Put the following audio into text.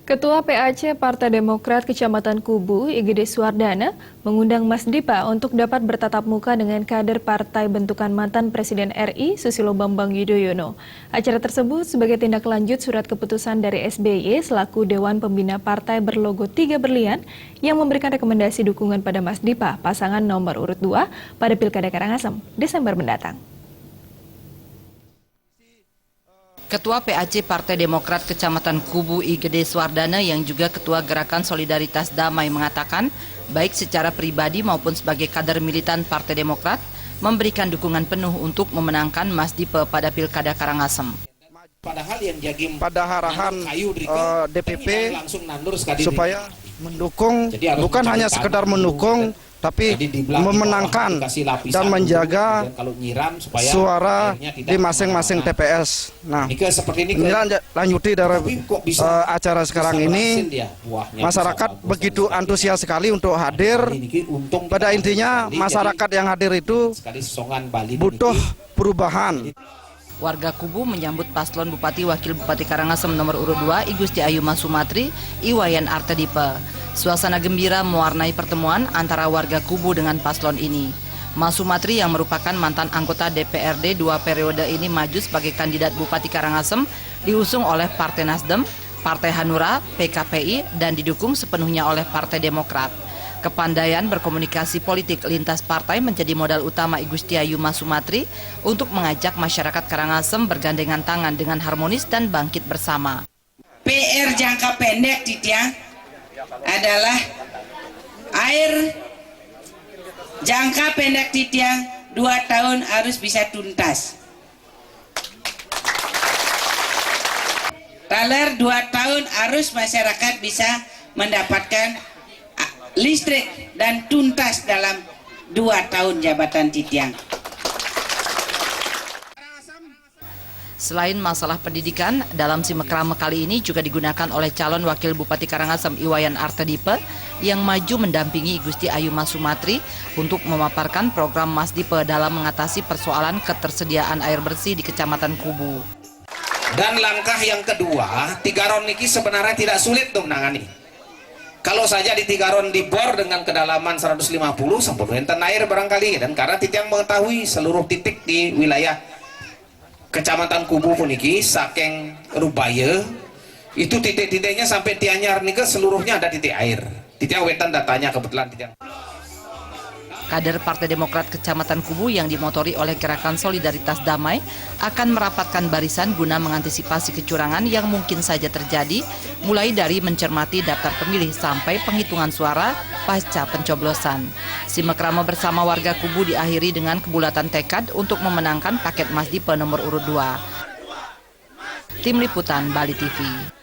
Ketua PAC Partai Demokrat Kecamatan Kubu, IGD Suwardana, mengundang Mas Dipa untuk dapat bertatap muka dengan kader partai bentukan mantan Presiden RI Susilo Bambang Yudhoyono. Acara tersebut sebagai tindak lanjut surat keputusan dari SBY selaku Dewan Pembina Partai berlogo 3 berlian yang memberikan rekomendasi dukungan pada Mas Dipa, pasangan nomor urut 2 pada Pilkada Karangasem, Desember mendatang. Ketua PAC Partai Demokrat Kecamatan Kubu IGD Suwardana yang juga Ketua Gerakan Solidaritas Damai mengatakan, baik secara pribadi maupun sebagai kader militan Partai Demokrat, memberikan dukungan penuh untuk memenangkan Mas Dipa pada Pilkada Karangasem. Pada arahan DPP supaya mendukung, bukan hanya sekedar mendukung, tapi memenangkan dan menjaga suara di masing-masing TPS. Nah, ini lanjuti dari acara sekarang ini, masyarakat begitu antusias sekali untuk hadir. Pada intinya, masyarakat yang hadir itu butuh perubahan. Warga Kubu menyambut paslon Bupati Wakil Bupati Karangasem nomor urut 2 I Gusti Ayu Mas Sumatri, Iwayan Artadipa. Suasana gembira mewarnai pertemuan antara warga Kubu dengan paslon ini. Mas Sumatri yang merupakan mantan anggota DPRD 2 periode ini maju sebagai kandidat Bupati Karangasem diusung oleh Partai Nasdem, Partai Hanura, PKPI dan didukung sepenuhnya oleh Partai Demokrat. Kepandaian berkomunikasi politik lintas partai menjadi modal utama I Gusti Ayu Mas Sumatri untuk mengajak masyarakat Karangasem bergandengan tangan dengan harmonis dan bangkit bersama. PR jangka pendek Titiang adalah air jangka pendek Titiang 2 tahun harus bisa tuntas. Taler 2 tahun harus masyarakat bisa mendapatkan listrik dan tuntas dalam 2 tahun jabatan Titiang. Selain masalah pendidikan, dalam simekrama kali ini juga digunakan oleh calon Wakil Bupati Karangasem Iwayan Artadipa yang maju mendampingi Gusti Ayu Mas Sumatri untuk memaparkan program Mas Dipa dalam mengatasi persoalan ketersediaan air bersih di Kecamatan Kubu. Dan langkah yang kedua, Tigaron niki sebenarnya tidak sulit untuk menangani. Kalau saja di Tigaron dibor dengan kedalaman 150 sampai enten air barangkali, dan karena Titiang mengetahui seluruh titik di wilayah Kecamatan Kubu puniki saking rubaya itu titik-titiknya sampai Tianyar nika seluruhnya ada titik air. Titiang wetan datanya kebetulan Titiang. Kader Partai Demokrat Kecamatan Kubu yang dimotori oleh Gerakan Solidaritas Damai akan merapatkan barisan guna mengantisipasi kecurangan yang mungkin saja terjadi, mulai dari mencermati daftar pemilih sampai penghitungan suara pasca pencoblosan. Simekrama bersama warga Kubu diakhiri dengan kebulatan tekad untuk memenangkan paket Mas Dipa nomor urut 2. Tim Liputan Bali TV.